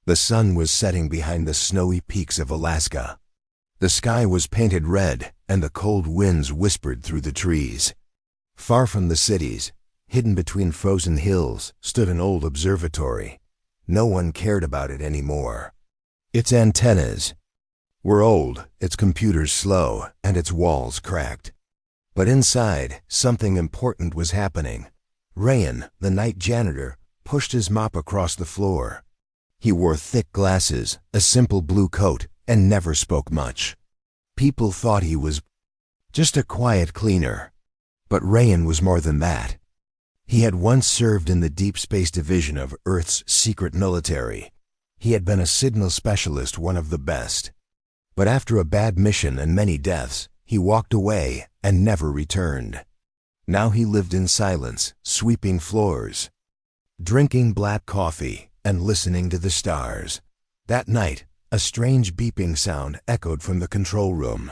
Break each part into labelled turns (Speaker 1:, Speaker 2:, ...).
Speaker 1: The sun was setting behind the snowy peaks of Alaska. The sky was painted red, and the cold winds whispered through the trees. Far from the cities, hidden between frozen hills, stood an old observatory. No one cared about it anymore. Its antennas were old, its computers slow, and its walls cracked. But inside, something important was happening. Rayan, the night janitor, pushed his mop across the floor. He wore thick glasses, a simple blue coat, and never spoke much. People thought he was just a quiet cleaner. But Rayan was more than that. He had once served in the Deep Space Division of Earth's secret military. He had been a signal specialist, one of the best. But after a bad mission and many deaths, he walked away and never returned. Now he lived in silence, sweeping floors, drinking black coffee, and listening to the stars. That night, a strange beeping sound echoed from the control room.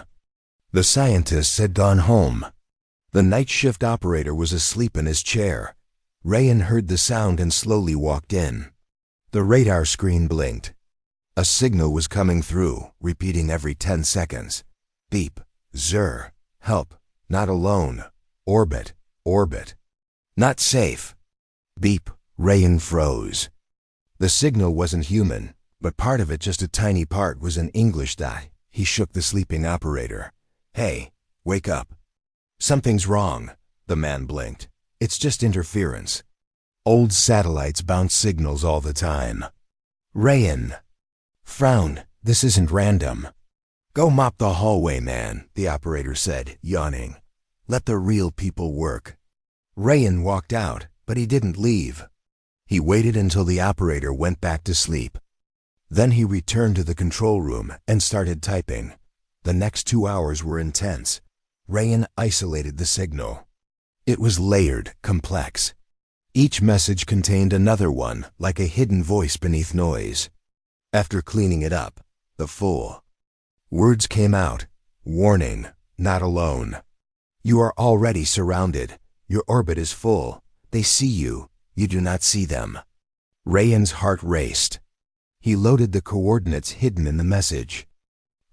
Speaker 1: The scientists had gone home. The night shift operator was asleep in his chair. Rayan heard the sound and slowly walked in. The radar screen blinked. A signal was coming through, repeating every 10 seconds. Beep, Zur, help, not alone, orbit, orbit, not safe. Beep, Rayan froze. The signal wasn't human, but part of it, just a tiny part, was in English. He shook the sleeping operator. Hey, wake up. Something's wrong, the man blinked. It's just interference. Old satellites bounce signals all the time. Rayan frowned. This isn't random. Go mop the hallway, man, the operator said, yawning. Let the real people work. Rayan walked out, but he didn't leave. He waited until the operator went back to sleep. Then he returned to the control room and started typing. The next 2 hours were intense. Rayan isolated the signal. It was layered, complex. Each message contained another one, like a hidden voice beneath noise. After cleaning it up, the full words came out. Warning, not alone. You are already surrounded. Your orbit is full. They see you. You do not see them. Rayan's heart raced. He loaded the coordinates hidden in the message.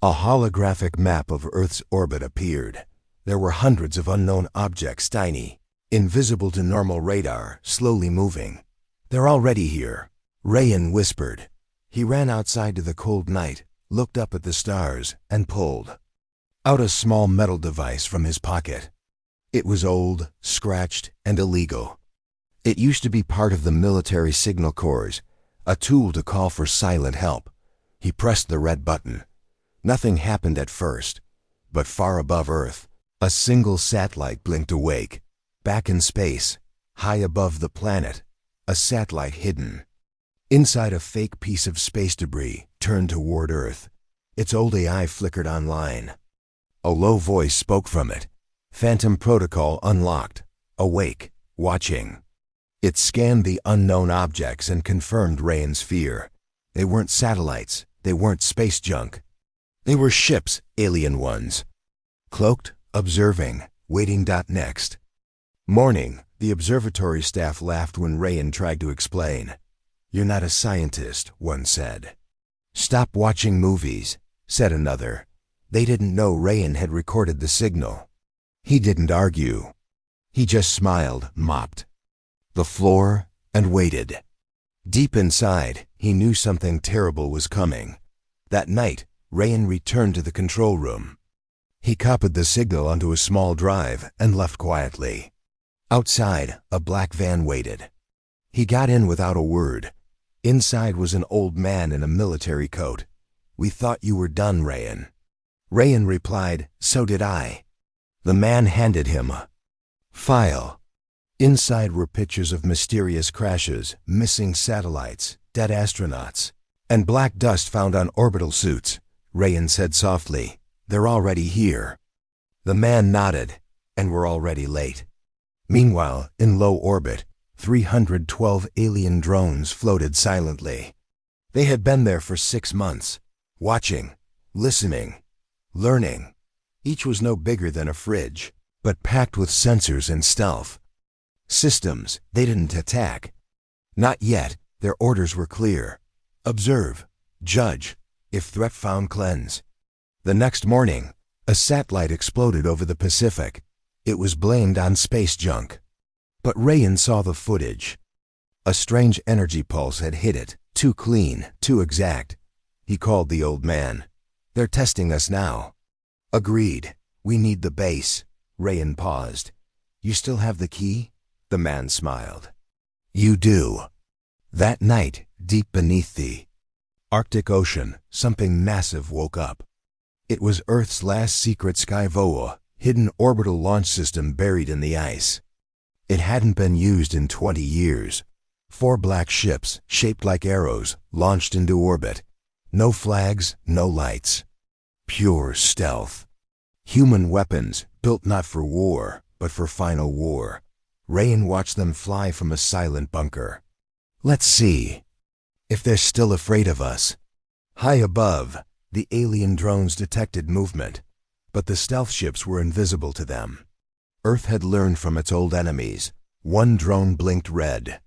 Speaker 1: A holographic map of Earth's orbit appeared. There were hundreds of unknown objects, tiny, invisible to normal radar, slowly moving. They're already here, Rayan whispered. He ran outside to the cold night, looked up at the stars, and pulled out a small metal device from his pocket. It was old, scratched, and illegal. It used to be part of the military signal corps, a tool to call for silent help. He pressed the red button. Nothing happened at first, but far above Earth, a single satellite blinked awake. Back in space, high above the planet, a satellite hidden inside a fake piece of space debris turned toward Earth. Its old AI flickered online. A low voice spoke from it. Phantom protocol unlocked. Awake, watching. It scanned the unknown objects and confirmed Rayan's fear. They weren't satellites. They weren't space junk. They were ships, alien ones. Cloaked, observing, waiting. Next morning, the observatory staff laughed when Rayan tried to explain. You're not a scientist, one said. Stop watching movies, said another. They didn't know Rayan had recorded the signal. He didn't argue. He just smiled, mopped the floor, and waited. Deep inside, he knew something terrible was coming. That night, Rayan returned to the control room. He copied the signal onto a small drive and left quietly. Outside, a black van waited. He got in without a word. Inside was an old man in a military coat. We thought you were done, Rayan. Rayan replied, so did I. The man handed him a file. Inside were pictures of mysterious crashes, missing satellites, dead astronauts, and black dust found on orbital suits. Rayan said softly, they're already here. The man nodded, and we're already late. Meanwhile, in low orbit, 312 alien drones floated silently. They had been there for 6 months, watching, listening, learning. Each was no bigger than a fridge, but packed with sensors and stealth systems. They didn't attack. Not yet. Their orders were clear. Observe, judge, if threat found, cleanse. The next morning, a satellite exploded over the Pacific. It was blamed on space junk. But Rayan saw the footage. A strange energy pulse had hit it, too clean, too exact. He called the old man. They're testing us now. Agreed. We need the base. Rayan paused. You still have the key? The man smiled. You do. That night, deep beneath the Arctic Ocean, something massive woke up. It was Earth's last secret SciFi, hidden orbital launch system buried in the ice. It hadn't been used in 20 years. 4 black ships, shaped like arrows, launched into orbit. No flags, no lights. Pure stealth. Human weapons, built not for war, but for final war. Rayan watched them fly from a silent bunker. Let's see if they're still afraid of us. High above, the alien drones detected movement, but the stealth ships were invisible to them. Earth had learned from its old enemies. One drone blinked red.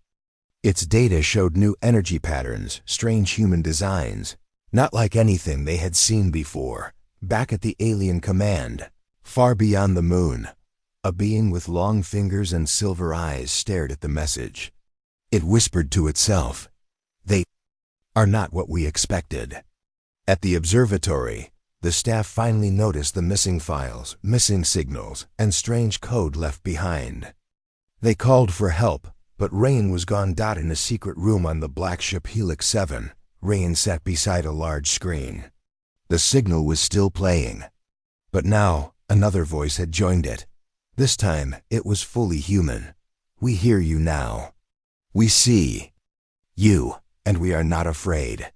Speaker 1: Its data showed new energy patterns, strange human designs, not like anything they had seen before. Back at the alien command, far beyond the moon, a being with long fingers and silver eyes stared at the message. It whispered to itself, "They are not what we expected." At the observatory, the staff finally noticed the missing files, missing signals, and strange code left behind. They called for help, but Rayan was gone. In a secret room on the black ship Helix 7, Rayan sat beside a large screen. The signal was still playing. But now, another voice had joined it. This time, it was fully human. "We hear you now. We see you, and we are not afraid."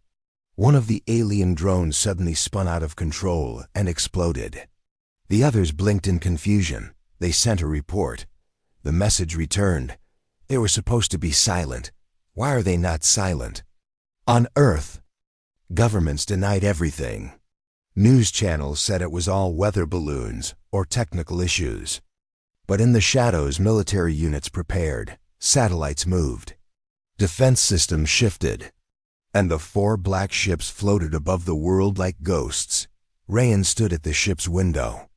Speaker 1: One of the alien drones suddenly spun out of control and exploded. The others blinked in confusion. They sent a report. The message returned. They were supposed to be silent. Why are they not silent? On Earth, governments denied everything. News channels said it was all weather balloons or technical issues. But in the shadows, military units prepared. Satellites moved. Defense systems shifted. And the 4 black ships floated above the world like ghosts. Rayan stood at the ship's window.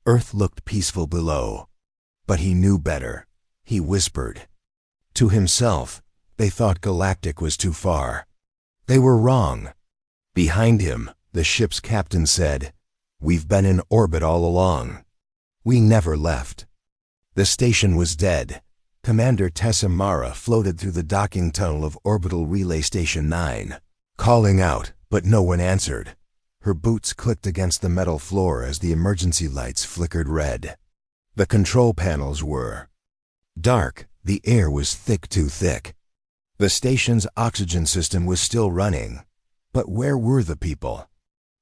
Speaker 1: Earth looked peaceful below. But he knew better. He whispered. To himself, they thought Galactic was too far. They were wrong. Behind him, the ship's captain said, "We've been in orbit all along. We never left." The station was dead. Commander Tessa Mara floated through the docking tunnel of Orbital Relay Station 9, calling out, but no one answered. Her boots clicked against the metal floor as the emergency lights flickered red. The control panels were dark. The air was thick, too thick. The station's oxygen system was still running. But where were the people?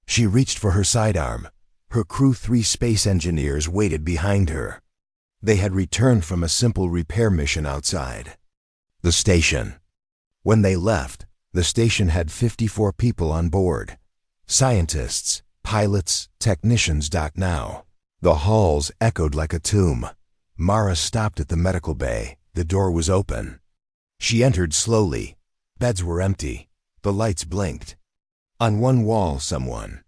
Speaker 1: She reached for her sidearm. Her crew 3 space engineers waited behind her. They had returned from a simple repair mission outside the station. When they left, the station had 54 people on board. Scientists, pilots, technicians. Now, the halls echoed like a tomb. Mara stopped at the medical bay. The door was open. She entered slowly. Beds were empty. The lights blinked. On one wall, someone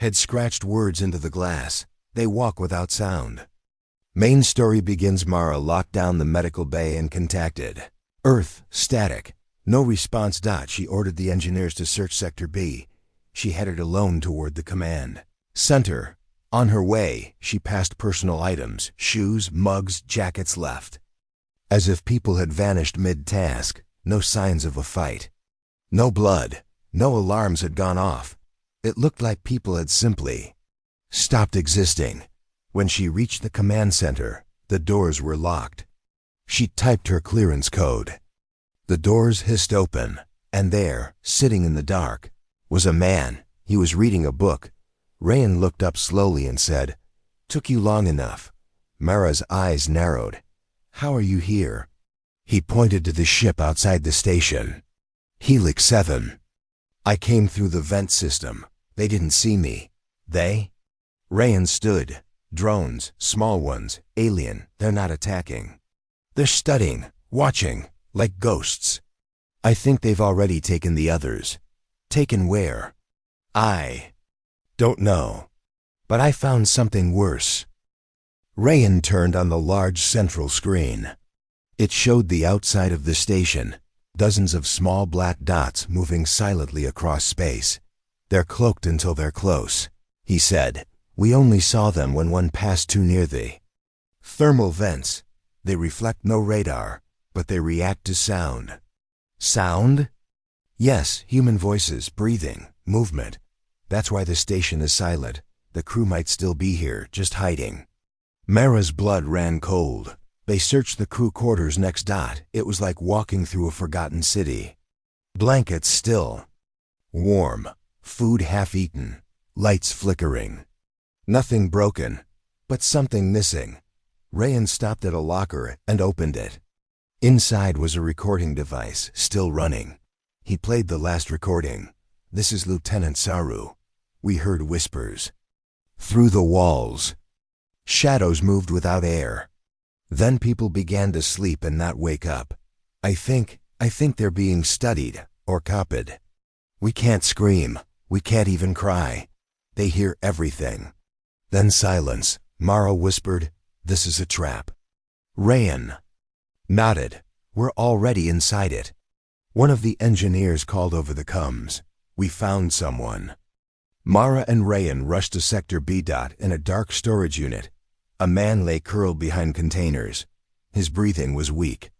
Speaker 1: had scratched words into the glass. They walk without sound. Main story begins. Mara locked down the medical bay and contacted Earth. Static. No response. She ordered the engineers to search Sector B. She headed alone toward the command center. On her way, she passed personal items, shoes, mugs, jackets left. As if people had vanished mid-task. No signs of a fight. No blood. No alarms had gone off. It looked like people had simply stopped existing. When she reached the command center, the doors were locked. She typed her clearance code. The doors hissed open, and there, sitting in the dark, was a man. He was reading a book. Rayan looked up slowly and said, "Took you long enough." Mara's eyes narrowed. "How are you here?" He pointed to the ship outside the station. "Helix 7. I came through the vent system. They didn't see me." "They?" Rayan stood. "Drones, small ones, alien. They're not attacking. They're studying, watching, like ghosts. I think they've already taken the others. Taken where? I don't know. But I found something worse. Rayan turned on the large central screen. It showed the outside of the station, dozens of small black dots moving silently across space. They're cloaked until they're close, he said. We only saw them when one passed too near the thermal vents. They reflect no radar, but they react to sound. Sound? Yes, human voices, breathing, movement. That's why the station is silent. The crew might still be here, just hiding. Mara's blood ran cold. They searched the crew quarters next dot. It was like walking through a forgotten city. Blankets still. Warm. Food half-eaten. Lights flickering. Nothing broken, but something missing. Rayan stopped at a locker and opened it. Inside was a recording device, still running. He played the last recording. This is Lieutenant Saru. We heard whispers. Through the walls. Shadows moved without air. Then people began to sleep and not wake up. I think they're being studied or copied. We can't scream. We can't even cry. They hear everything. Then silence. Mara whispered, "This is a trap." Rayan nodded. "We're already inside it." One of the engineers called over the comms. "We found someone." Mara and Rayan rushed to Sector B. In a dark storage unit. A man lay curled behind containers. His breathing was weak.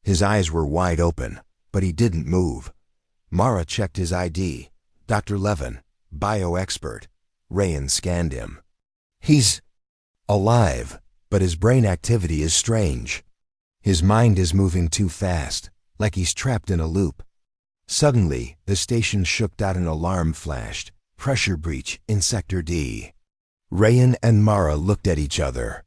Speaker 1: His eyes were wide open, but he didn't move. Mara checked his ID. Dr. Levin, bio-expert. Rayan scanned him. He's alive, but his brain activity is strange. His mind is moving too fast, like he's trapped in a loop. Suddenly, the station shook. An alarm flashed. Pressure breach in Sector D. Rayan and Mara looked at each other.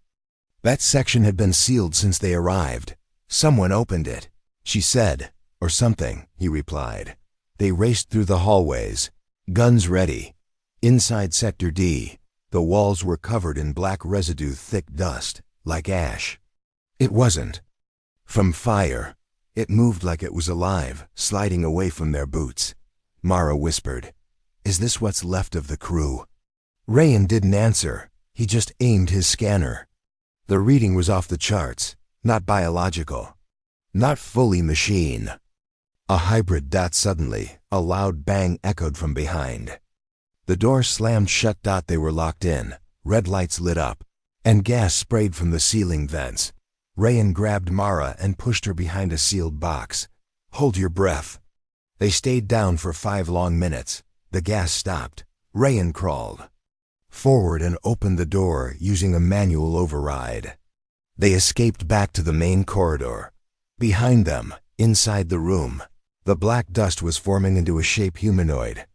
Speaker 1: That section had been sealed since they arrived. Someone opened it, she said. Or something, he replied. They raced through the hallways, guns ready. Inside Sector D, the walls were covered in black residue, thick dust, like ash. It wasn't from fire. It moved like it was alive, sliding away from their boots. Mara whispered, "Is this what's left of the crew?" Rayan didn't answer. He just aimed his scanner. The reading was off the charts, not biological, not fully machine. A hybrid. Suddenly, a loud bang echoed from behind. The door slammed shut. They were locked in. Red lights lit up, and gas sprayed from the ceiling vents. Rayan grabbed Mara and pushed her behind a sealed box. "Hold your breath." They stayed down for 5 long minutes. The gas stopped. Rayan crawled forward and opened the door using a manual override. They escaped back to the main corridor. Behind them, inside the room, the black dust was forming into a shape humanoid.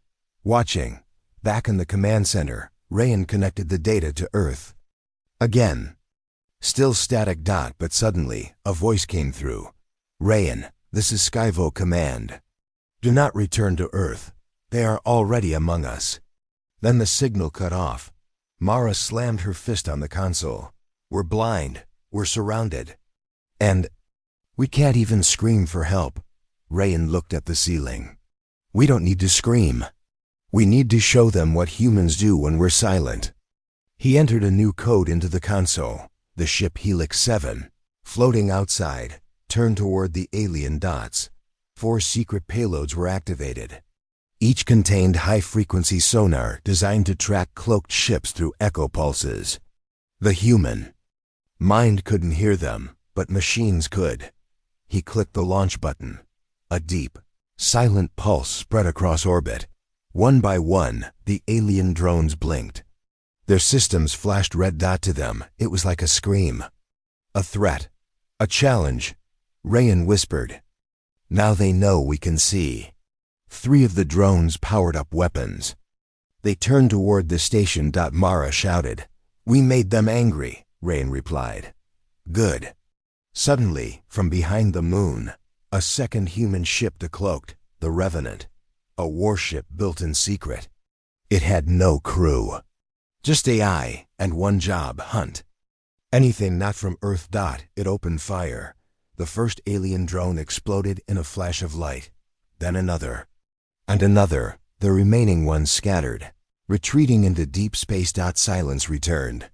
Speaker 1: Watching, back in the command center, Rayan connected the data to Earth. Again. Still static. But suddenly, a voice came through. "Rayan, this is Skyvo Command. Do not return to Earth. They are already among us." Then the signal cut off. Mara slammed her fist on the console. "We're blind. We're surrounded. And we can't even scream for help." Rayan looked at the ceiling. "We don't need to scream. We need to show them what humans do when we're silent." He entered a new code into the console. The ship Helix 7, floating outside, turned toward the alien dots. 4 secret payloads were activated. Each contained high-frequency sonar designed to track cloaked ships through echo pulses. The human mind couldn't hear them, but machines could. He clicked the launch button. A deep, silent pulse spread across orbit. One by one, the alien drones blinked. Their systems flashed red to them. It was like a scream. A threat. A challenge. Rayan whispered, "Now they know we can see." 3 of the drones powered up weapons. They turned toward the station. Mara shouted, "We made them angry," Rayan replied. "Good." Suddenly, from behind the moon, a second human ship decloaked, the Revenant, a warship built in secret. It had no crew. Just AI, and one job, hunt. Anything not from Earth. It opened fire. The first alien drone exploded in a flash of light. Then another. And another. The remaining ones scattered, retreating into deep space. Silence returned.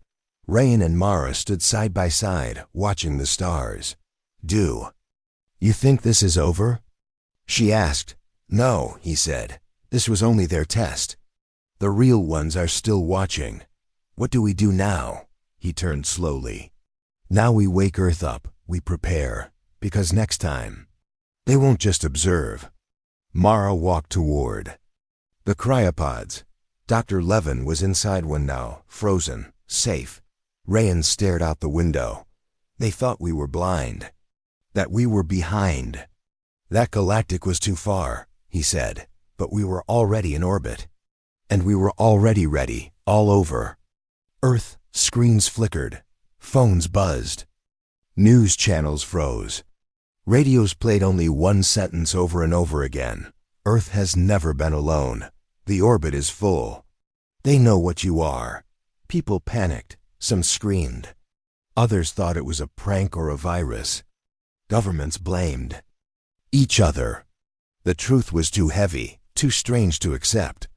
Speaker 1: Rayan and Mara stood side by side, watching the stars. "Do you think this is over?" she asked. "No," he said. "This was only their test. The real ones are still watching. What do we do now?" He turned slowly. "Now we wake Earth up, we prepare, because next time, they won't just observe." Mara walked toward the cryopods. Dr. Levin was inside one now, frozen, safe. Rayan stared out the window. "They thought we were blind, that we were behind. That galactic was too far," he said, "but we were already in orbit. And we were already ready, all over Earth." Screens flickered. Phones buzzed. News channels froze. Radios played only one sentence over and over again. "Earth has never been alone. The orbit is full. They know what you are." People panicked. Some screamed. Others thought it was a prank or a virus. Governments blamed each other. The truth was too heavy, too strange to accept.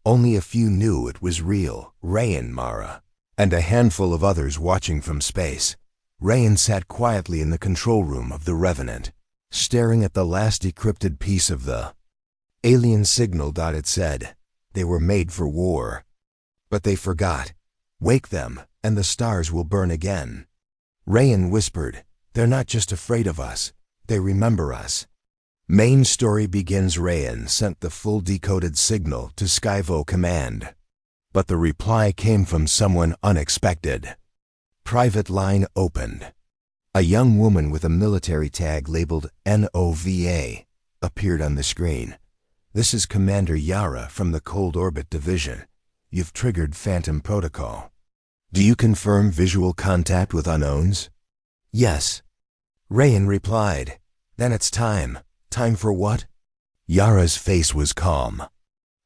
Speaker 1: Only a few knew it was real. Rayan, Mara, and a handful of others watching from space. Rayan sat quietly in the control room of the Revenant, staring at the last decrypted piece of the alien signal. It said, "They were made for war. But they forgot. Wake them, and the stars will burn again." Rayan whispered, "They're not just afraid of us. They remember us." Main story begins. Rayan sent the full decoded signal to Skyvo Command. But the reply came from someone unexpected. Private line opened. A young woman with a military tag labeled NOVA appeared on the screen. "This is Commander Yara from the Cold Orbit Division. You've triggered Phantom Protocol. Do you confirm visual contact with unknowns?" "Yes," Rayan replied. "Then it's time. Time for what?" Yara's face was calm.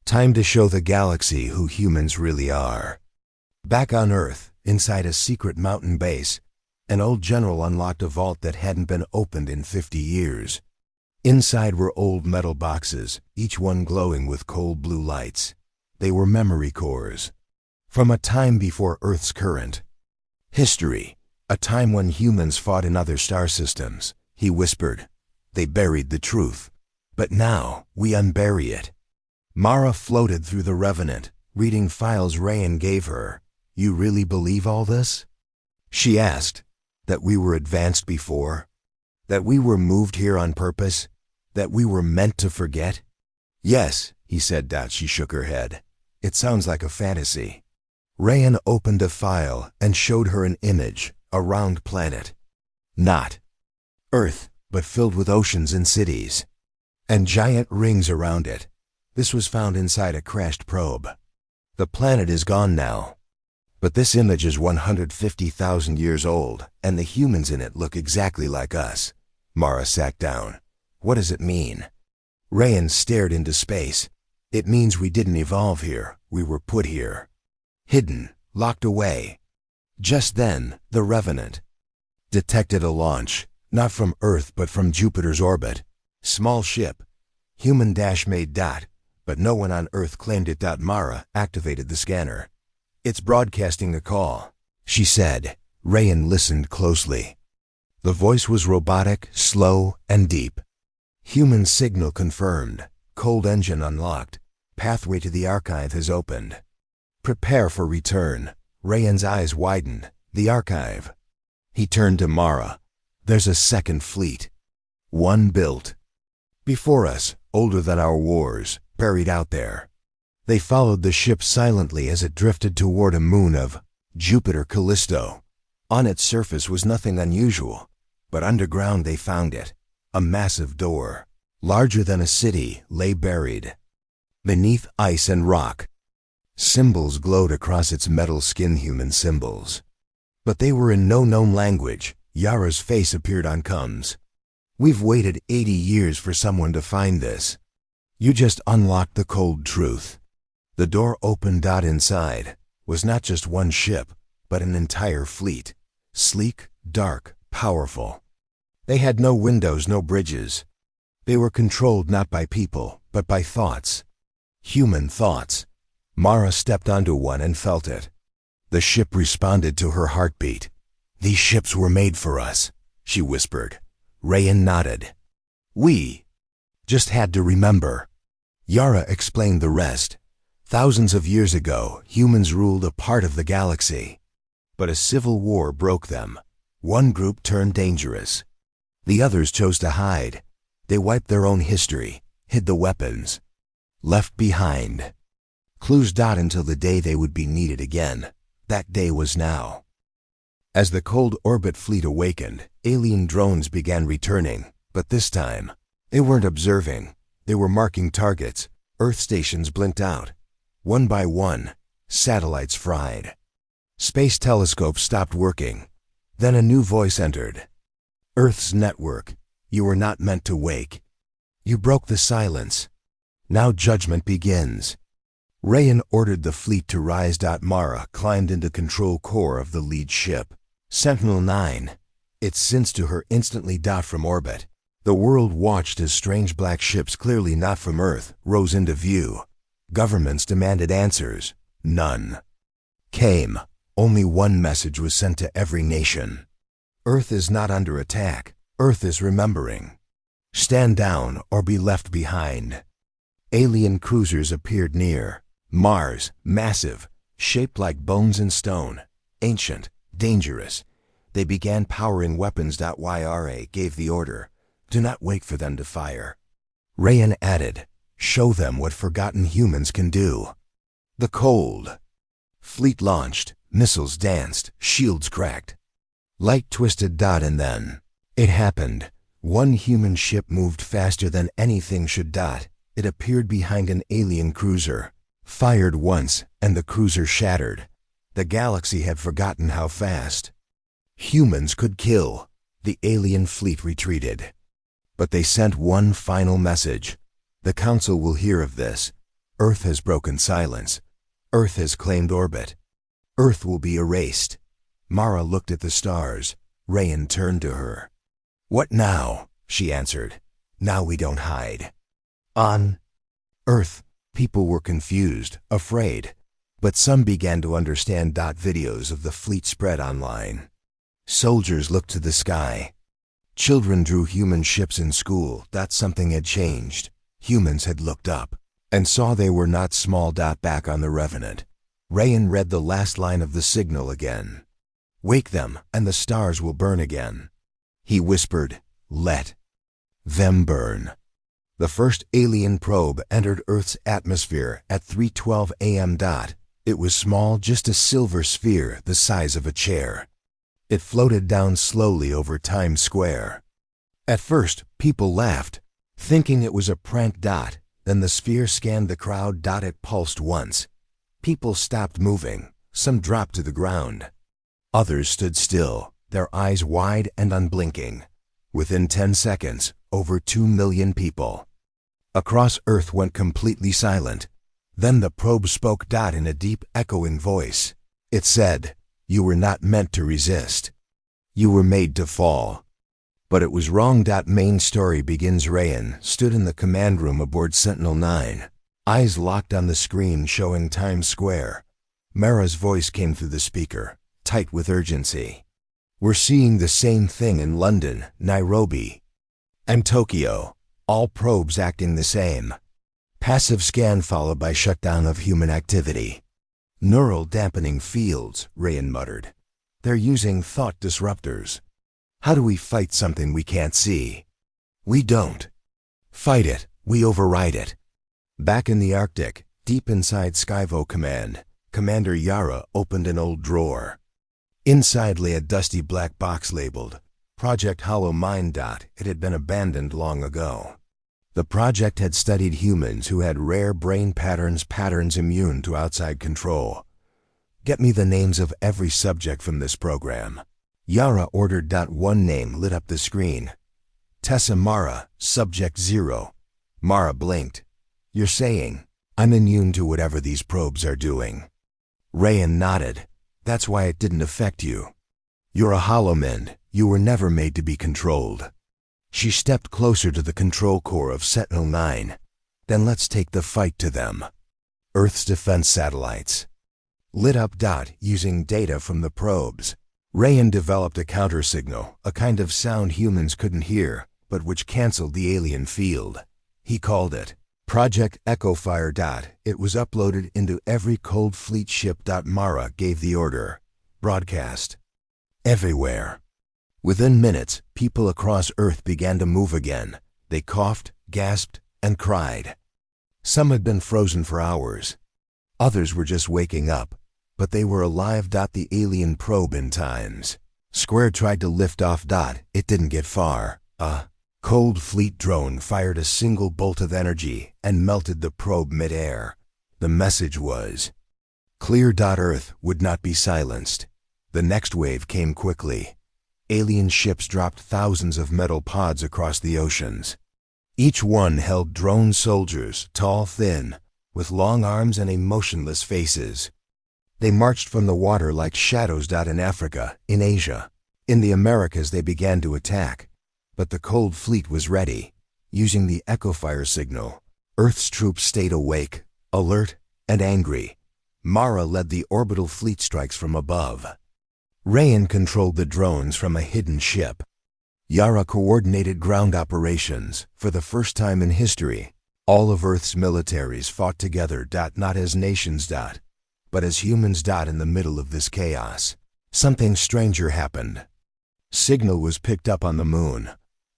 Speaker 1: "Time to show the galaxy who humans really are." Back on Earth, inside a secret mountain base, an old general unlocked a vault that hadn't been opened in 50 years. Inside were old metal boxes, each one glowing with cold blue lights. They were memory cores. From a time before Earth's current history, a time when humans fought in other star systems, he whispered. "They buried the truth. But now we unbury it." Mara floated through the Revenant, reading files Rayan gave her. "You really believe all this?" she asked. "That we were advanced before? That we were moved here on purpose? That we were meant to forget?" "Yes," he said. She shook her head. "It sounds like a fantasy." Rayan opened a file and showed her an image, a round planet. Not Earth, but filled with oceans and cities, and giant rings around it. This was found inside a crashed probe. The planet is gone now. But this image is 150,000 years old, and the humans in it look exactly like us. Mara sat down. "What does it mean?" Rayan stared into space. "It means we didn't evolve here. We were put here. Hidden, locked away." Just then, the Revenant detected a launch, not from Earth but from Jupiter's orbit. Small ship, human-made. But no one on Earth claimed it. Mara activated the scanner. "It's broadcasting a call," she said. Rayan listened closely. The voice was robotic, slow, and deep. "Human signal confirmed. Cold engine unlocked. Pathway to the archive has opened. Prepare for return." Rayan's eyes widened. "The archive." He turned to Mara. "There's a second fleet. One built before us, older than our wars, buried out there." They followed the ship silently as it drifted toward a moon of Jupiter Callisto. On its surface was nothing unusual, but underground they found it. A massive door, larger than a city, lay buried beneath ice and rock. Symbols glowed across its metal skin, human symbols. But they were in no known language. Yara's face appeared on Cums. "We've waited 80 years for someone to find this. You just unlocked the cold truth." The door opened. Inside was not just one ship, but an entire fleet. Sleek, dark, powerful. They had no windows, no bridges. They were controlled not by people, but by thoughts. Human thoughts. Mara stepped onto one and felt it. The ship responded to her heartbeat. "These ships were made for us," she whispered. Rayan nodded. "We just had to remember." Yara explained the rest. Thousands of years ago, humans ruled a part of the galaxy. But a civil war broke them. One group turned dangerous. The others chose to hide. They wiped their own history, hid the weapons. Left behind. Clues. Until the day they would be needed again. That day was now. As the cold orbit fleet awakened, alien drones began returning, but this time, they weren't observing. They were marking targets. Earth stations blinked out. One by one, satellites fried. Space telescopes stopped working. Then a new voice entered. "Earth's network, you were not meant to wake. You broke the silence. Now judgment begins." Rayan ordered the fleet to rise. Mara climbed into control core of the lead ship, Sentinel-9. It sensed to her instantly. From orbit, the world watched as strange black ships, clearly not from Earth, rose into view. Governments demanded answers. None came. Only one message was sent to every nation. Earth is not under attack. Earth is remembering. Stand down or be left behind. Alien cruisers appeared near. Mars, massive, shaped like bones and stone. Ancient, dangerous. They began powering weapons. Yara gave the order. Do not wait for them to fire. Rayan added, show them what forgotten humans can do. The cold. Fleet launched. Missiles danced. Shields cracked. Light twisted. And then it happened. One human ship moved faster than anything should. It appeared behind an alien cruiser. Fired once, and the cruiser shattered. The galaxy had forgotten how fast humans could kill. The alien fleet retreated. But they sent one final message. The Council will hear of this. Earth has broken silence. Earth has claimed orbit. Earth will be erased. Mara looked at the stars. Rayan turned to her. What now? She answered. Now we don't hide. On Earth, people were confused, afraid. But some began to understand. Videos of the fleet spread online. Soldiers looked to the sky. Children drew human ships in school. Something had changed. Humans had looked up and saw they were not small. Back on the Revenant, Rayan read the last line of the signal again. Wake them, and the stars will burn again. He whispered, let them burn. The first alien probe entered Earth's atmosphere at 3:12 a.m. It was small, just a silver sphere the size of a chair. It floated down slowly over Times Square. At first, people laughed, thinking it was a prank. Then the sphere scanned the crowd. It pulsed once. People stopped moving. Some dropped to the ground. Others stood still, their eyes wide and unblinking. Within 10 seconds, over 2 million people across Earth went completely silent. Then the probe spoke. In a deep, echoing voice. It said, you were not meant to resist. You were made to fall. But it was wrong. Main story begins. Rayan stood in the command room aboard Sentinel-9, eyes locked on the screen showing Times Square. Mara's voice came through the speaker, tight with urgency. We're seeing the same thing in London, Nairobi, and Tokyo. All probes acting the same. Passive scan followed by shutdown of human activity. Neural dampening fields, Rayan muttered. They're using thought disruptors. How do we fight something we can't see? We don't fight it, we override it. Back in the Arctic, deep inside Skyvo Command, Commander Yara opened an old drawer. Inside lay a dusty black box labeled Project Hollow Mind. It had been abandoned long ago. The project had studied humans who had rare brain patterns immune to outside control. Get me the names of every subject from this program. Yara ordered. One name lit up the screen. Tessa Mara, Subject 0. Mara blinked. You're saying, I'm immune to whatever these probes are doing. Rayan nodded. That's why it didn't affect you. You're a Holomind. You were never made to be controlled. She stepped closer to the control core of Sentinel-9. Then let's take the fight to them. Earth's defense satellites. Lit up. Using data from the probes, Rayan developed a counter-signal, a kind of sound humans couldn't hear, but which canceled the alien field. He called it Project Echofire. It was uploaded into every Cold Fleet ship. Mara gave the order. Broadcast. Everywhere. Within minutes, people across Earth began to move again. They coughed, gasped, and cried. Some had been frozen for hours. Others were just waking up, but they were alive. The alien probe in times. Square tried to lift off. It didn't get far. A Cold Fleet drone fired a single bolt of energy and melted the probe mid-air. The message was clear. Earth would not be silenced. The next wave came quickly. Alien ships dropped thousands of metal pods across the oceans. Each one held drone soldiers, tall, thin, with long arms and emotionless faces. They marched from the water like shadows. In Africa, in Asia, in the Americas they began to attack. But the Cold Fleet was ready. Using the Echofire signal, Earth's troops stayed awake, alert, and angry. Mara led the orbital fleet strikes from above. Rayan controlled the drones from a hidden ship. Yara coordinated ground operations. For the first time in history, all of Earth's militaries fought together. Not as nations. But as humans. In the middle of this chaos, something stranger happened. Signal was picked up on the moon.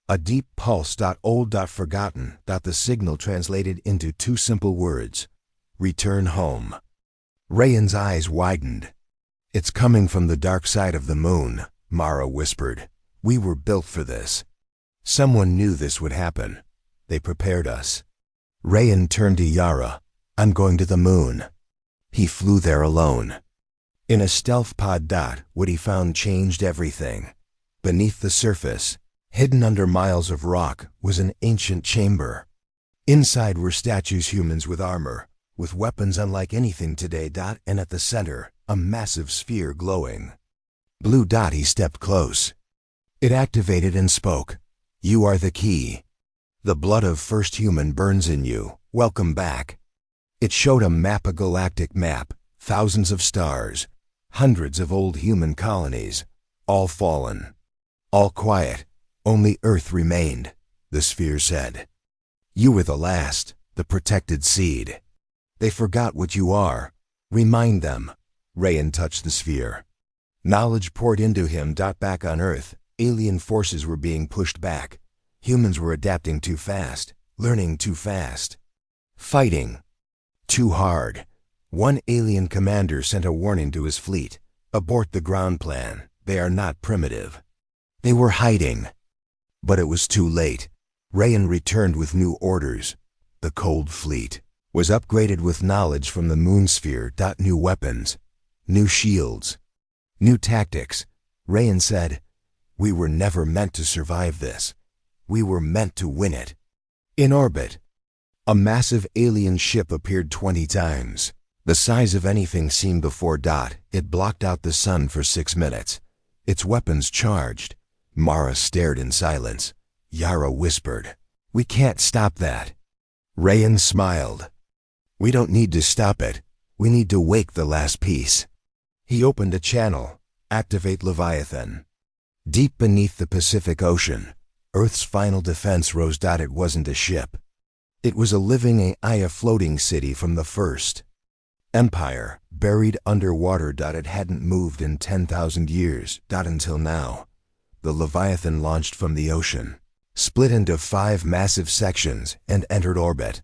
Speaker 1: A deep pulse. Old. Forgotten. The signal translated into two simple words: return home. Rayan's eyes widened. It's coming from the dark side of the moon, Mara whispered. We were built for this. Someone knew this would happen. They prepared us. Rayan turned to Yara. I'm going to the moon. He flew there alone. In a stealth pod. What he found changed everything. Beneath the surface, hidden under miles of rock, was an ancient chamber. Inside were statues, humans with armor, with weapons unlike anything today. And at the center, a massive sphere glowing blue. He stepped close. It activated and spoke. You are the key. The blood of first human burns in you. Welcome back. It showed a map, a galactic map, thousands of stars, hundreds of old human colonies, all fallen, all quiet. Only Earth remained, the sphere said. You were the last, the protected seed. They forgot what you are. Remind them. Rayan touched the sphere. Knowledge poured into him. Back on Earth, alien forces were being pushed back. Humans were adapting too fast, learning too fast, fighting too hard. One alien commander sent a warning to his fleet. Abort the ground plan. They are not primitive. They were hiding. But it was too late. Rayan returned with new orders. The Cold Fleet was upgraded with knowledge from the moon sphere. New weapons, new shields, new tactics. Rayan said, we were never meant to survive this. We were meant to win it. In orbit, a massive alien ship appeared 20 times. The size of anything seen before. It blocked out the sun for 6 minutes. Its weapons charged. Mara stared in silence. Yara whispered, we can't stop that. Rayan smiled. We don't need to stop it. We need to wake the last piece. He opened a channel. Activate Leviathan. Deep beneath the Pacific Ocean, Earth's final defense rose. It wasn't a ship. It was a living AI, a floating city from the first empire, buried underwater. It hadn't moved in 10,000 years. Until now. The Leviathan launched from the ocean, split into 5 massive sections, and entered orbit.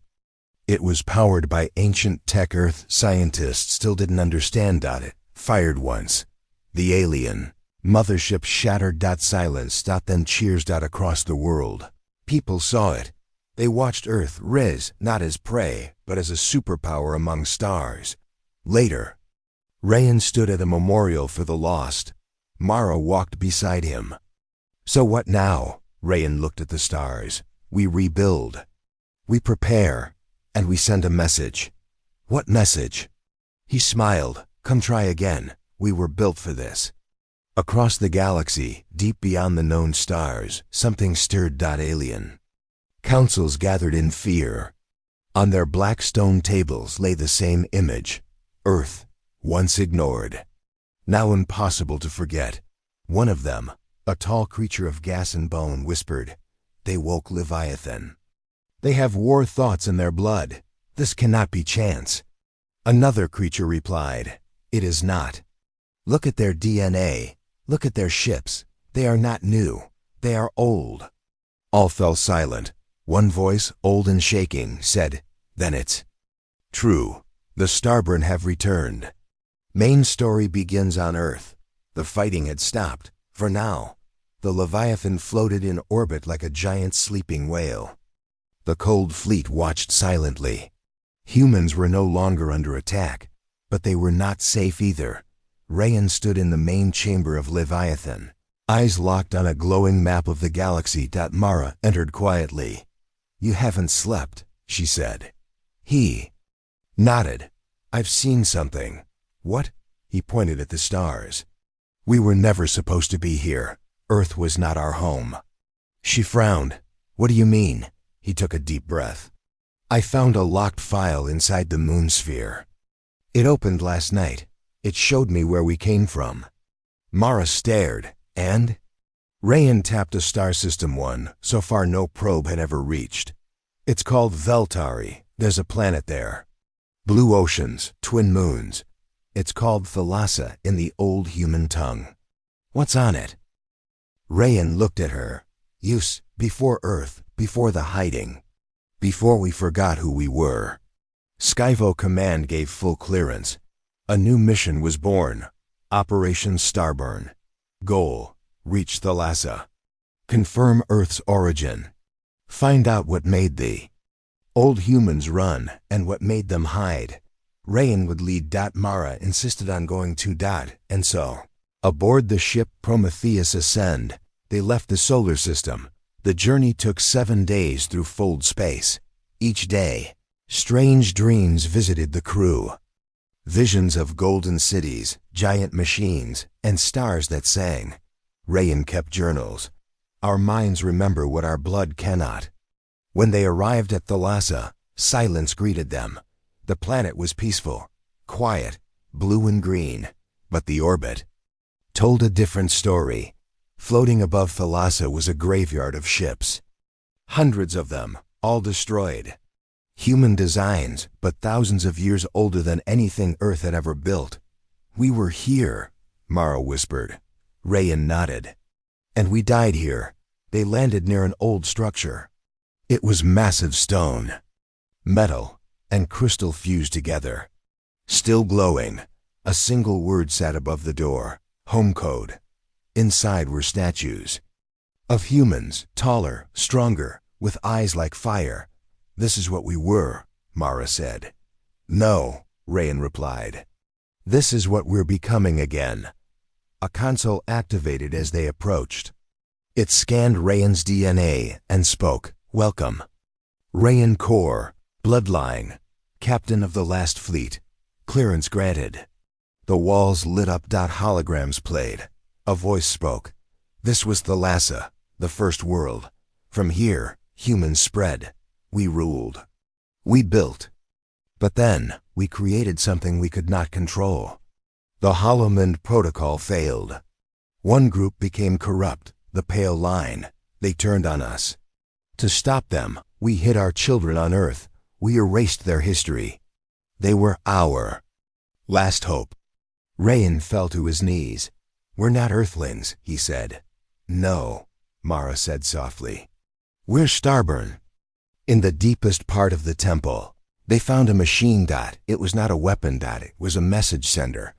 Speaker 1: It was powered by ancient tech. Earth scientists still didn't understand. It fired once. The alien mothership shattered. Silence. Then cheers. Across the world. People saw it. They watched Earth rise, not as prey, but as a superpower among stars. Later, Rayan stood at a memorial for the lost. Mara walked beside him. So what now? Rayan looked at the stars. We rebuild. We prepare. And we send a message. What message? He smiled. Come try again. We were built for this. Across the galaxy, deep beyond the known stars, something stirred. Alien councils gathered in fear. On their black stone tables lay the same image, Earth, once ignored, now impossible to forget. One of them, a tall creature of gas and bone, whispered, "They woke Leviathan. They have war thoughts in their blood. This cannot be chance." Another creature replied, "It is not. Look at their DNA. Look at their ships. They are not new. They are old." All fell silent. One voice, old and shaking, said, "Then it's true. The Starbound have returned." Main story begins on Earth. The fighting had stopped, for now. The Leviathan floated in orbit like a giant sleeping whale. The cold fleet watched silently. Humans were no longer under attack, but they were not safe either. Rayan stood in the main chamber of Leviathan, eyes locked on a glowing map of the galaxy. Mara entered quietly. "You haven't slept," she said. He nodded. "I've seen something." "What?" He pointed at the stars. "We were never supposed to be here. Earth was not our home." She frowned. "What do you mean?" He took a deep breath. "I found a locked file inside the moon sphere. It opened last night. It showed me where we came from." Mara stared, and Rayan tapped a star system one so far no probe had ever reached. "It's called Veltari. There's a planet there. Blue oceans, twin moons. It's called Thalassa in the old human tongue." "What's on it?" Rayan looked at her. "Use, before Earth, before the hiding, before we forgot who we were." Skyvo Command gave full clearance. A new mission was born. Operation Starbound. Goal: reach Thalassa. Confirm Earth's origin. Find out what made the old humans run and what made them hide. Rayan would lead. Mara insisted on going to. And so, aboard the ship Prometheus Ascend, they left the solar system. The journey took 7 days through fold space. Each day, strange dreams visited the crew. Visions of golden cities, giant machines, and stars that sang. Rayan kept journals. "Our minds remember what our blood cannot." When they arrived at Thalassa, silence greeted them. The planet was peaceful, quiet, blue and green, but the orbit told a different story. Floating above Thalassa was a graveyard of ships. Hundreds of them, all destroyed. Human designs, but thousands of years older than anything Earth had ever built. "We were here," Mara whispered. Rayan nodded. "And we died here." They landed near an old structure. It was massive stone, metal, and crystal fused together. Still glowing, a single word sat above the door: home code. Inside were statues of humans, taller, stronger, with eyes like fire. "This is what we were," Mara said. "No," Rayan replied. "This is what we're becoming again." A console activated as they approached. It scanned Rayan's DNA and spoke, "Welcome. Rayan Core, Bloodline, Captain of the Last Fleet. Clearance granted." The walls lit up. Holograms played. A voice spoke. "This was Thalassa, the first world. From here, humans spread. We ruled. We built. But then, we created something we could not control. The Holomund Protocol failed. One group became corrupt, the Pale Line. They turned on us. To stop them, we hid our children on Earth. We erased their history. They were our last hope." Rayan fell to his knees. "We're not Earthlings," he said. "No," Mara said softly. "We're Starbound." In the deepest part of the temple, they found a machine. It was not a weapon. It was a message sender.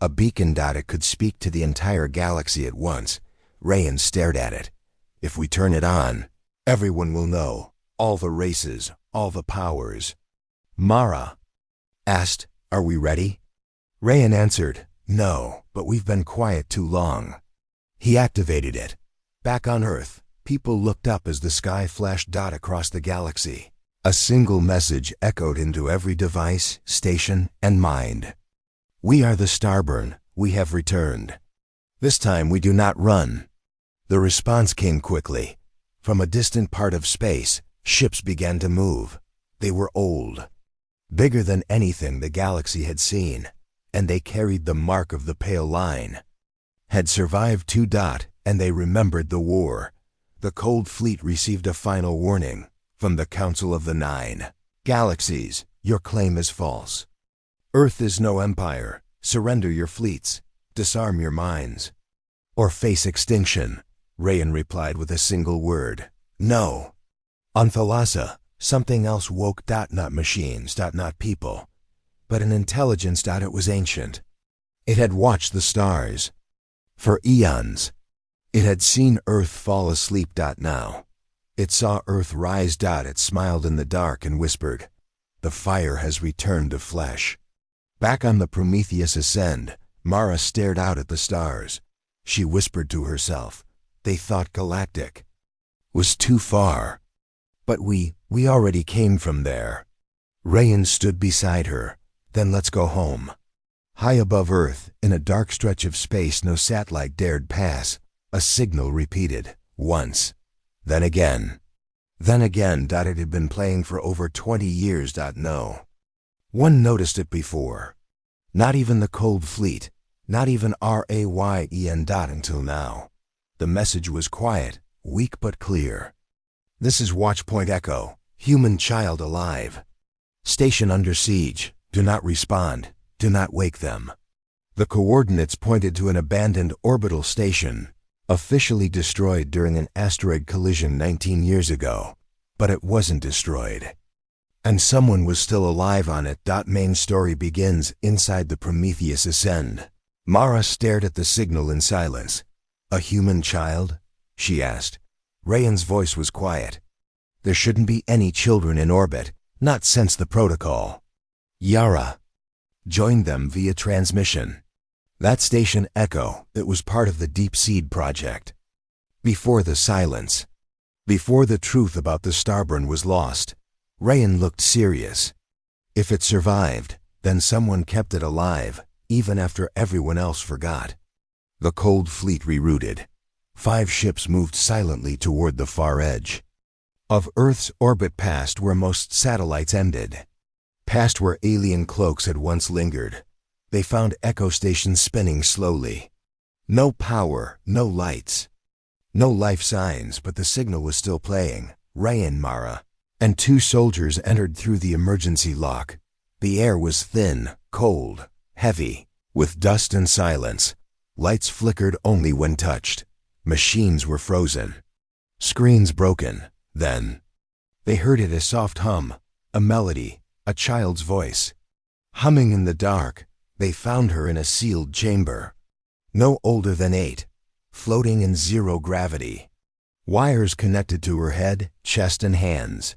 Speaker 1: A beacon. It could speak to the entire galaxy at once. Rayan stared at it. "If we turn it on, everyone will know. All the races, all the powers." Mara asked, "Are we ready?" Rayan answered, "No, but we've been quiet too long." He activated it. Back on Earth, people looked up as the sky flashed. Across the galaxy, a single message echoed into every device, station, and mind. "We are the Starbound. We have returned. This time we do not run." The response came quickly. From a distant part of space, ships began to move. They were old, bigger than anything the galaxy had seen, and they carried the mark of the pale line. Had survived 2. And they remembered the war. The Cold Fleet received a final warning from the Council of the Nine. Galaxies, your claim is false. Earth is no empire. Surrender your fleets, disarm your minds, or face extinction. Rayan replied with a single word: no. On Thalassa, something else woke. Not machines. Not people, but an intelligence. It was ancient. It had watched the stars for eons. It had seen Earth fall asleep. Now it saw Earth rise. It smiled in the dark and whispered, "The fire has returned to flesh." Back on the Prometheus Ascend, Mara stared out at the stars. She whispered to herself, "They thought Galactic was too far. But we already came from there." Rayan stood beside her. "Then let's go home." High above Earth, in a dark stretch of space no satellite dared pass, a signal repeated, once, then again. Then again. It had been playing for over 20 years. No one noticed it before. Not even the Cold Fleet, not even Rayen. Until now. The message was quiet, weak but clear. "This is Watchpoint Echo, human child alive. Station under siege. Do not respond. Do not wake them." The coordinates pointed to an abandoned orbital station, officially destroyed during an asteroid collision 19 years ago. But it wasn't destroyed. And someone was still alive on it. Main story begins inside the Prometheus Ascend. Mara stared at the signal in silence. "A human child?" she asked. Rayan's voice was quiet. "There shouldn't be any children in orbit, not since the protocol." Yara joined them via transmission. That station Echo, it was part of the Deep Seed project. Before the silence, before the truth about the Starbound was lost, Rayan looked serious. If it survived, then someone kept it alive, even after everyone else forgot. The Cold Fleet rerouted. 5 ships moved silently toward the far edge of Earth's orbit, past where most satellites ended, past where alien cloaks had once lingered. They found Echo stations spinning slowly. No power, no lights, no life signs, but the signal was still playing. Rayan, Mara, and 2 soldiers entered through the emergency lock. The air was thin, cold, heavy, with dust and silence. Lights flickered only when touched. Machines were frozen. Screens broken. Then they heard it, a soft hum, a melody, a child's voice. Humming in the dark. They found her in a sealed chamber. No older than 8. Floating in 0 gravity. Wires connected to her head, chest, and hands.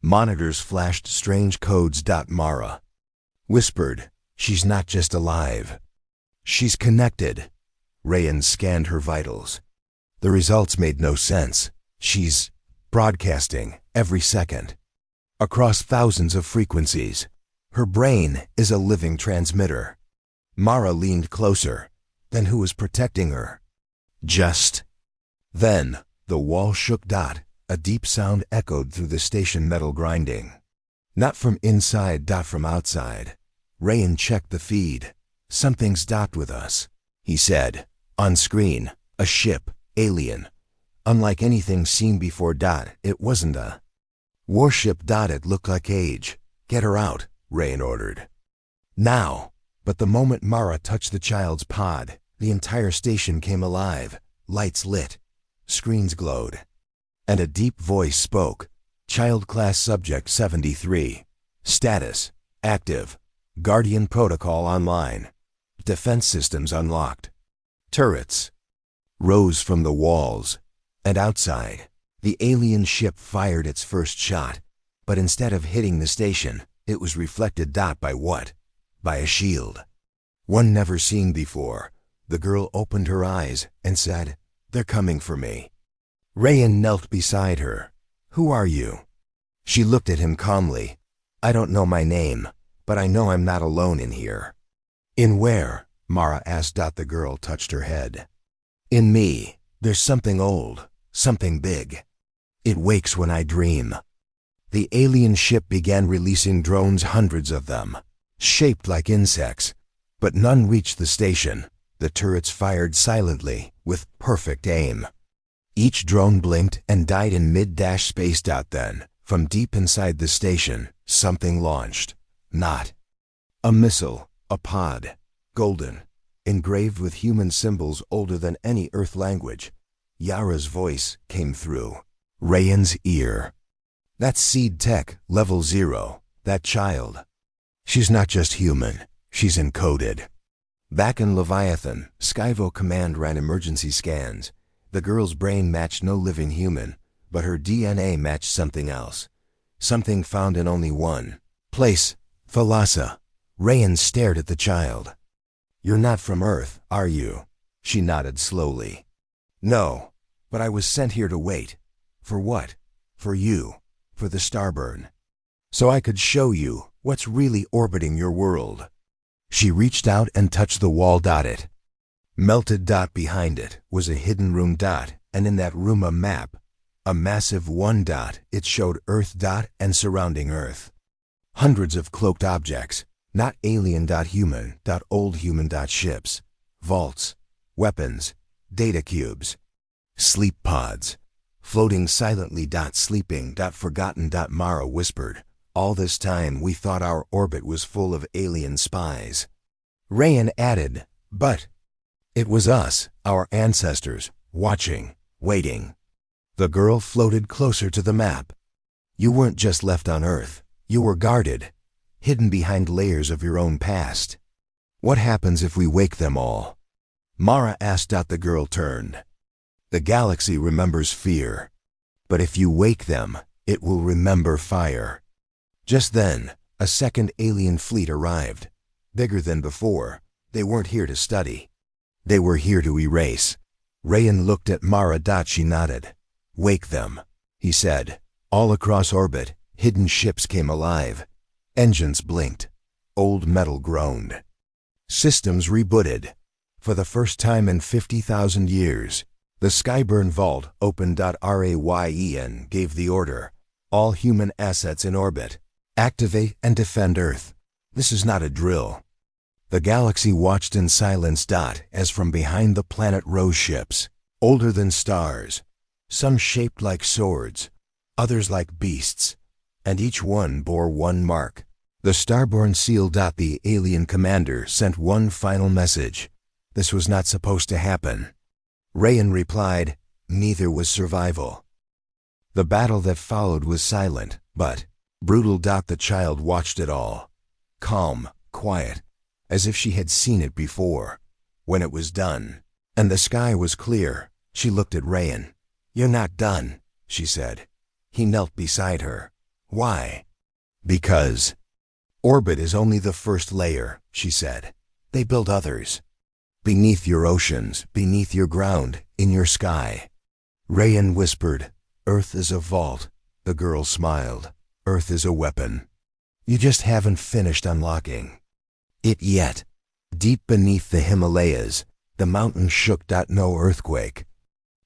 Speaker 1: Monitors flashed strange codes. Mara whispered, "She's not just alive. She's connected." Rayan scanned her vitals. The results made no sense. She's broadcasting every second, across thousands of frequencies. Her brain is a living transmitter. Mara leaned closer. Then who was protecting her? Just then, the wall shook. A deep sound echoed through the station, metal grinding. Not from inside. From outside. Rayan checked the feed. "Something's docked with us," he said. On screen, a ship, alien. Unlike anything seen before. It wasn't a warship. It looked like age. "Get her out," Rayan ordered. "Now." But the moment Mara touched the child's pod, the entire station came alive. Lights lit. Screens glowed. And a deep voice spoke. "Child Class Subject 73. Status: active. Guardian Protocol online. Defense systems unlocked." Turrets rose from the walls, and outside, the alien ship fired its first shot. But instead of hitting the station, it was reflected. By what? By a shield. One never seen before. The girl opened her eyes and said, "They're coming for me." Rayan knelt beside her. "Who are you?" She looked at him calmly. "I don't know my name, but I know I'm not alone in here." "In where?" Mara asked. The girl touched her head. "In me. There's something old, something big. It wakes when I dream." The alien ship began releasing drones, hundreds of them, shaped like insects, but none reached the station. The turrets fired silently, with perfect aim. Each drone blinked and died in mid-space. Then, from deep inside the station, something launched. Not a missile, a pod, golden, engraved with human symbols older than any Earth language. Yara's voice came through Rayan's ear. "That's Seed Tech, Level 0, that child. She's not just human, she's encoded." Back in Leviathan, Skyvo Command ran emergency scans. The girl's brain matched no living human, but her DNA matched something else. Something found in only one place, Thalassa. Rayan stared at the child. "You're not from Earth, are you?" She nodded slowly. "No, but I was sent here to wait. For what? For you. For the Starburn. So I could show you what's really orbiting your world." She reached out and touched the wall. It melted. Behind it was a hidden room. And in that room a map. A massive one. It showed Earth. And surrounding Earth. Hundreds of cloaked objects. Not alien. Human. Old human. Ships. Vaults. Weapons. Data cubes. Sleep pods. Floating silently. Sleeping. Forgotten. Mara whispered, "All this time we thought our orbit was full of alien spies." Rayan added, "But it was us, our ancestors, watching, waiting." The girl floated closer to the map. "You weren't just left on Earth. You were guarded, hidden behind layers of your own past. What happens if we wake them all?" Mara asked. The girl turned. "The galaxy remembers fear. But if you wake them, it will remember fire." Just then, a second alien fleet arrived. Bigger than before. They weren't here to study. They were here to erase. Rayan looked at Mara. She nodded. "Wake them," he said. All across orbit, hidden ships came alive. Engines blinked. Old metal groaned. Systems rebooted. For the first time in 50,000 years, the Skyburn Vault opened. Rayan gave the order. "All human assets in orbit. Activate and defend Earth. This is not a drill." The galaxy watched in silence. As from behind the planet rose ships, older than stars, some shaped like swords, others like beasts, and each one bore one mark. The Starborn seal. The alien commander sent one final message. This was not supposed to happen. Rayan replied, "Neither was survival." The battle that followed was silent, but brutal. The child watched it all. Calm, quiet, as if she had seen it before. When it was done, and the sky was clear, she looked at Rayan. "You're not done," she said. He knelt beside her. "Why?" "Because orbit is only the first layer," she said. "They build others. Beneath your oceans, beneath your ground, in your sky." Rayan whispered, "Earth is a vault." The girl smiled. "Earth is a weapon. You just haven't finished unlocking it yet." Deep beneath the Himalayas, the mountains shook. No earthquake.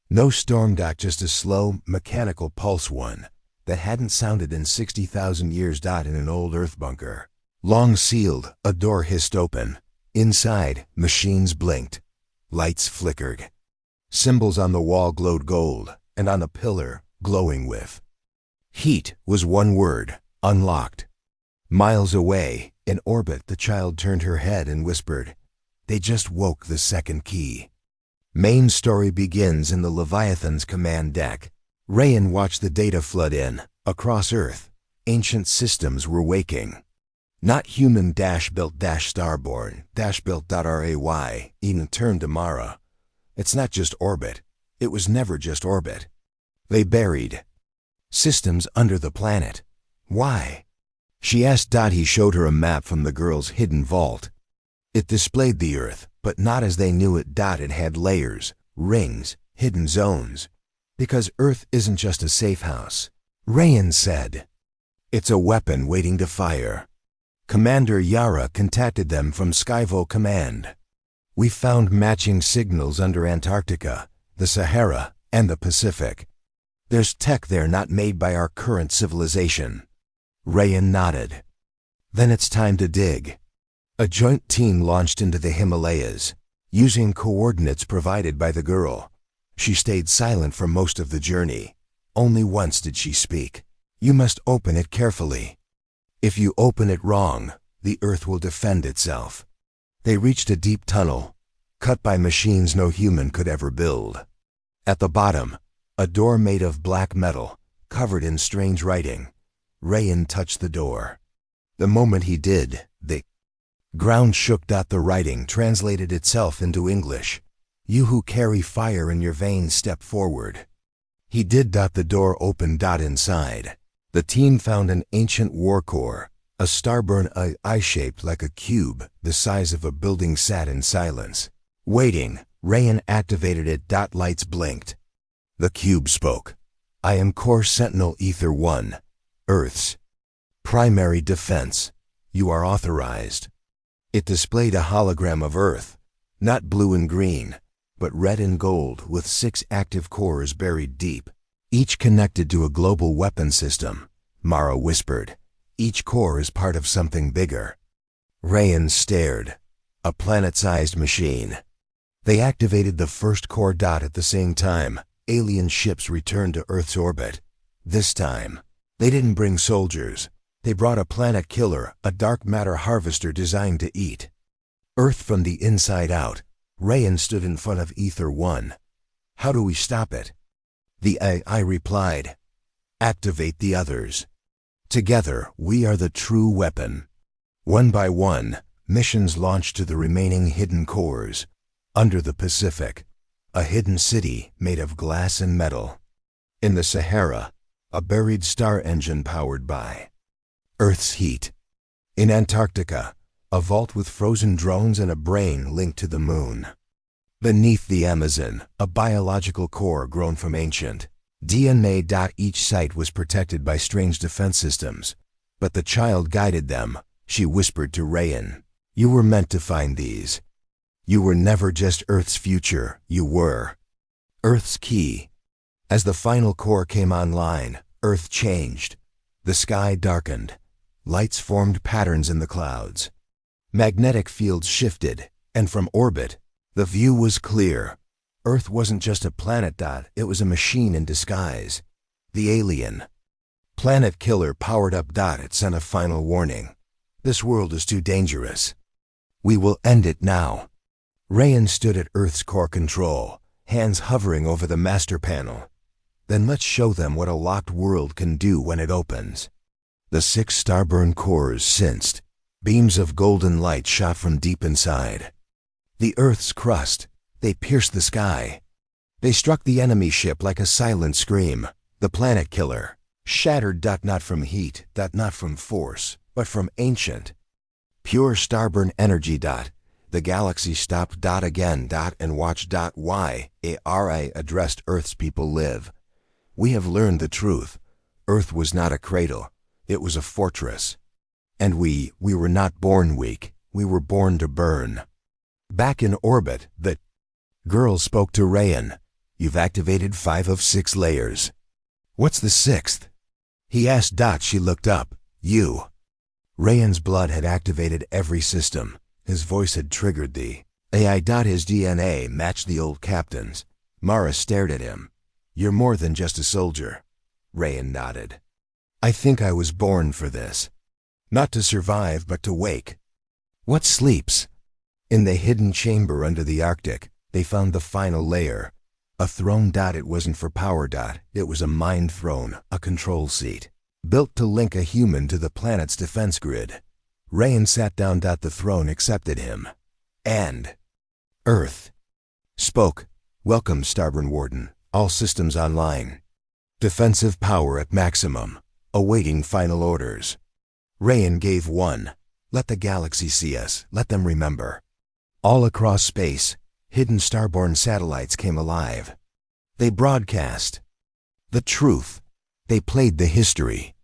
Speaker 1: No storm. Just a slow, mechanical pulse, one that hadn't sounded in 60,000 years. In an old Earth bunker. Long sealed, a door hissed open. Inside, machines blinked. Lights flickered. Symbols on the wall glowed gold, and on a pillar, glowing with heat, was one word: unlocked. Miles away, in orbit, the child turned her head and whispered, "They just woke the second key." Main story begins in the Leviathan's command deck. Rayan watched the data flood in. Across Earth, ancient systems were waking. Not human built starborn built ray. Eden turned to Mara. "It's not just orbit. It was never just orbit. They buried systems under the planet." "Why?" she asked. He showed her a map from the girl's hidden vault. It displayed the Earth, but not as they knew it. It had layers, rings, hidden zones. Because Earth isn't just a safe house, Rayan said. It's a weapon waiting to fire. Commander Yara contacted them from Skyvo Command. We found matching signals under Antarctica, the Sahara, and the Pacific. There's tech there not made by our current civilization. Rayan nodded. Then it's time to dig. A joint team launched into the Himalayas, using coordinates provided by the girl. She stayed silent for most of the journey. Only once did she speak. You must open it carefully. If you open it wrong, the Earth will defend itself. They reached a deep tunnel, cut by machines no human could ever build. At the bottom, a door made of black metal, covered in strange writing. Rayan touched the door. The moment he did, the ground shook. The writing translated itself into English. You who carry fire in your veins, step forward. He did. The door opened. Inside, the team found an ancient war core. A starburn eye shaped like a cube, the size of a building, sat in silence. Waiting, Rayan activated it. Lights blinked. The cube spoke. I am Core Sentinel Ether 1, Earth's primary defense. You are authorized. It displayed a hologram of Earth, not blue and green, but red and gold, with 6 active cores buried deep, each connected to a global weapon system. Mara whispered. Each core is part of something bigger. Rayan stared. A planet-sized machine. They activated the first core. At the same time, alien ships returned to Earth's orbit. This time, they didn't bring soldiers. They brought a planet killer, a dark matter harvester designed to eat Earth from the inside out. Rayan stood in front of Ether 1. How do we stop it? The AI replied. Activate the others. Together, we are the true weapon. One by one, missions launched to the remaining hidden cores. Under the Pacific, a hidden city made of glass and metal. In the Sahara, a buried star engine powered by Earth's heat. In Antarctica, a vault with frozen drones and a brain linked to the moon. Beneath the Amazon, a biological core grown from ancient DNA. Each site was protected by strange defense systems, but the child guided them. She whispered to Rayan, you were meant to find these. You were never just Earth's future, you were Earth's key. As the final core came online, Earth changed. The sky darkened. Lights formed patterns in the clouds. Magnetic fields shifted, and from orbit, the view was clear. Earth wasn't just a planet. It was a machine in disguise. The alien planet killer powered up. It sent a final warning. This world is too dangerous. We will end it now. Rayan stood at Earth's core control, hands hovering over the master panel. Then let's show them what a locked world can do when it opens. The 6 starburn cores sensed. Beams of golden light shot from deep inside the Earth's crust. They pierced the sky. They struck the enemy ship like a silent scream. The planet killer shattered. Not from heat, not from force, but from ancient, pure starburn energy. The galaxy stopped. Again. And watched. Why? ARA addressed. Earth's people live. We have learned the truth. Earth was not a cradle. It was a fortress. And we were not born weak. We were born to burn. Back in orbit, the girl spoke to Rayan. You've activated 5 of 6 layers. What's the 6th? He asked. She looked up. You. Rayan's blood had activated every system. His voice had triggered the AI. His DNA matched the old captain's. Mara stared at him. You're more than just a soldier. Rayan nodded. I think I was born for this. Not to survive, but to wake. What sleeps? In the hidden chamber under the Arctic, they found the final layer. A throne. It wasn't for power. It was a mind throne, a control seat, built to link a human to the planet's defense grid. Rayan sat down. The throne accepted him. And Earth spoke. Welcome, Starburn Warden. All systems online. Defensive power at maximum. Awaiting final orders. Rayan gave 1. Let the galaxy see us. Let them remember. All across space, hidden starborn satellites came alive. They broadcast the truth. They played the history.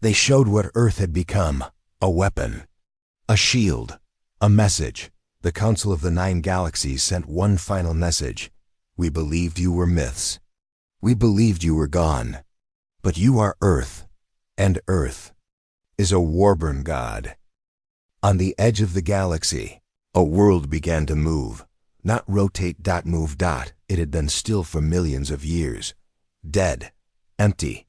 Speaker 1: They showed what Earth had become. A weapon. A shield. A message. The Council of the 9 Galaxies sent one final message. We believed you were myths. We believed you were gone. But you are Earth, and Earth is a warborn god. On the edge of the galaxy, a world began to move. Not rotate. Move. It had been still for millions of years. Dead. Empty.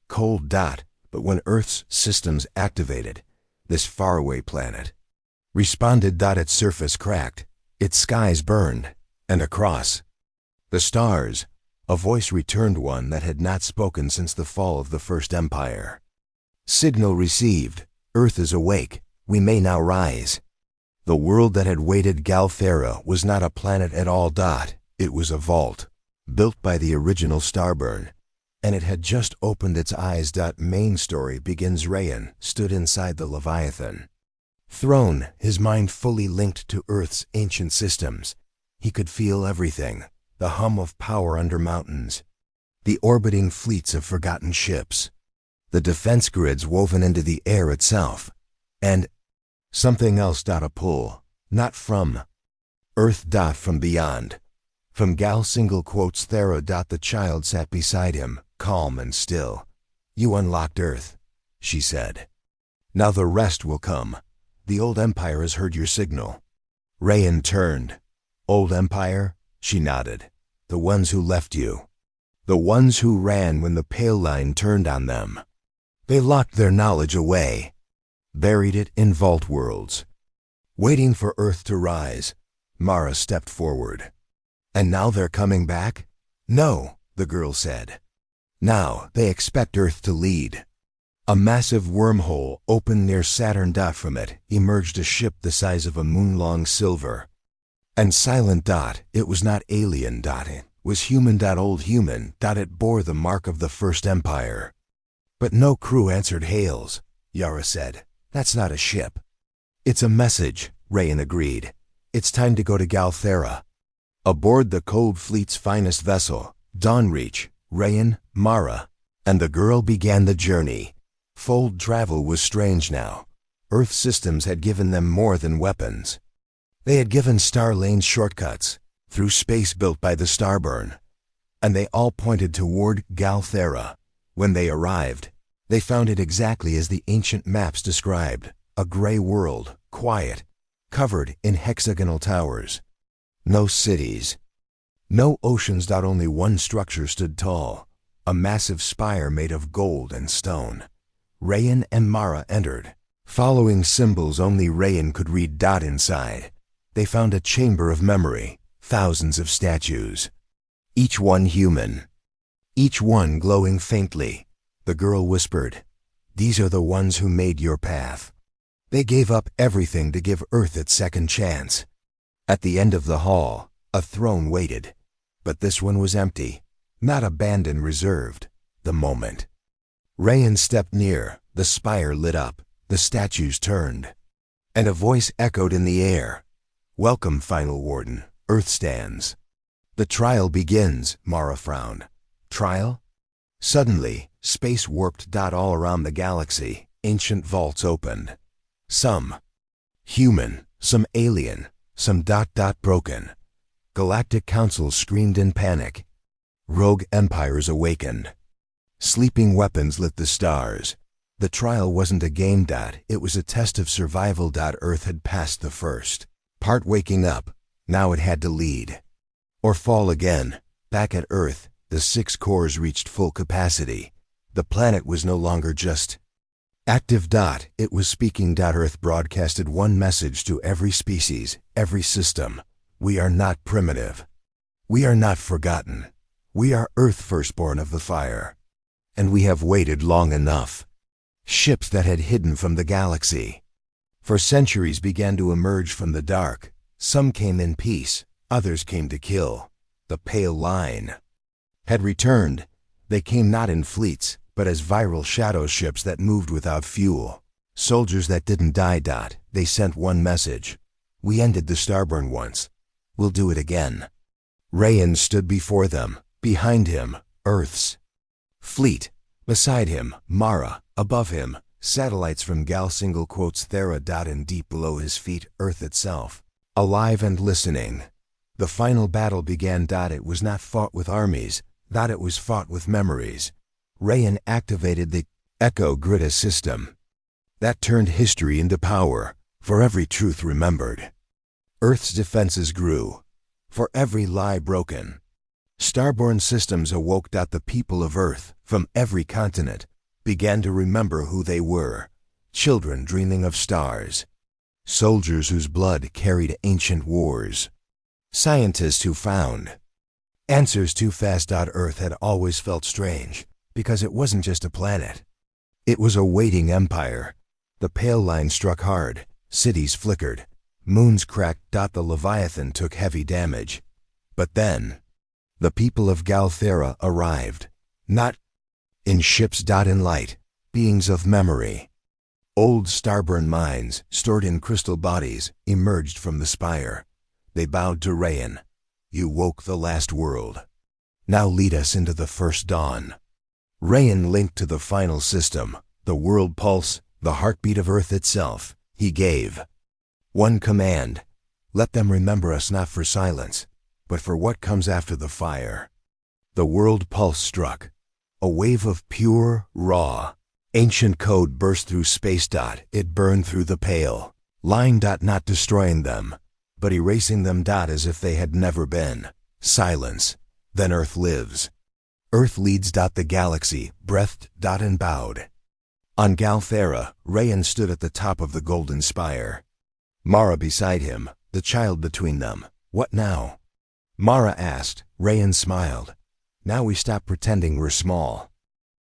Speaker 1: Cold. But when Earth's systems activated, this faraway planet responded. Its surface cracked, its skies burned, and across the stars, a voice returned, one that had not spoken since the fall of the First Empire. Signal received. Earth is awake. We may now rise. The world that had waited, Galthera, was not a planet at all. It was a vault, built by the original Starburn, and it had just opened its eyes. Main story begins. Rayan stood inside the Leviathan throne, his mind fully linked to Earth's ancient systems. He could feel everything, the hum of power under mountains, the orbiting fleets of forgotten ships, the defense grids woven into the air itself, and something else. A pull, not from Earth. From beyond. From Gal Thera. The child sat beside him, calm and still. You unlocked Earth, she said. Now the rest will come. The old empire has heard your signal. Rayan turned. Old empire? She nodded. The ones who left you. The ones who ran when the Pale Line turned on them. They locked their knowledge away, buried it in vault worlds. Waiting for Earth to rise, Mara stepped forward. And now they're coming back? No, the girl said. Now they expect Earth to lead. A massive wormhole opened near Saturn. From it emerged a ship the size of a moon-long silver. And silent. It was not alien. It was human. Old human. It bore the mark of the First Empire. But no crew answered hails, Yara said. That's not a ship. It's a message, Rayan agreed. It's time to go to Galthera. Aboard the Cold Fleet's finest vessel, Dawnreach, Rayan, Mara, and the girl began the journey. Fold travel was strange now. Earth systems had given them more than weapons. They had given star lanes shortcuts through space built by the Starburn, and they all pointed toward Galthera. When they arrived, they found it exactly as the ancient maps described, a gray world, quiet, covered in hexagonal towers. No cities, no oceans. Only one structure stood tall, a massive spire made of gold and stone. Rayan and Mara entered. Following symbols only Rayan could read. Inside, they found a chamber of memory, thousands of statues, each one human, each one glowing faintly. The girl whispered, "These are the ones who made your path. They gave up everything to give Earth its second chance." At the end of the hall, a throne waited, but this one was empty, not abandoned, reserved. The moment Rayan stepped near, the spire lit up, the statues turned, and a voice echoed in the air. "Welcome, Final Warden. Earth stands." "The trial begins," Mara frowned. "Trial?" Suddenly, space warped. All around the galaxy, ancient vaults opened. Some human, some alien, some broken. Galactic councils screamed in panic. Rogue empires awakened. Sleeping weapons lit the stars. The trial wasn't a game. It was a test of survival. Earth had passed the first part waking up. Now it had to lead, or fall again. Back at Earth, the 6 cores reached full capacity. The planet was no longer just active. It was speaking. Earth broadcasted one message to every species, every system. We are not primitive. We are not forgotten. We are Earth, firstborn of the fire. And we have waited long enough. Ships that had hidden from the galaxy for centuries began to emerge from the dark. Some came in peace, others came to kill. The Pale Line had returned. They came not in fleets, but as viral shadow ships that moved without fuel. Soldiers that didn't die. They sent one message: "We ended the Starburn once. We'll do it again." Rayan stood before them. Behind him, Earth's fleet. Beside him, Mara. Above him, satellites from Gal Thera. And deep below his feet, Earth itself, alive and listening. The final battle began. It was not fought with armies. That it was fought with memories. Rayan activated the Echo Grida system. That turned history into power, for every truth remembered. Earth's defenses grew, for every lie broken. Starborn systems awoke. The people of Earth, from every continent, began to remember who they were. Children dreaming of stars. Soldiers whose blood carried ancient wars. Scientists who found answers too fast. Earth had always felt strange, because it wasn't just a planet. It was a waiting empire. The pale line struck hard, cities flickered, moons cracked. The Leviathan took heavy damage. But then, the people of Galthera arrived, not in ships. In light, beings of memory. Old starborn minds, stored in crystal bodies, emerged from the spire. They bowed to Rayan. You woke the last world. Now lead us into the first dawn. Rayan linked to the final system, the world pulse, the heartbeat of Earth itself. He gave one command: let them remember us not for silence, but for what comes after the fire. The world pulse struck. A wave of pure, raw, ancient code burst through space. It burned through the pale line. Not destroying them, but erasing them. As if they had never been. Silence. Then Earth lives. Earth leads. The galaxy breathed. And bowed. On Galthera, Rayan stood at the top of the golden spire. Mara beside him, the child between them. What now? Mara asked. Rayan smiled. Now we stop pretending we're small.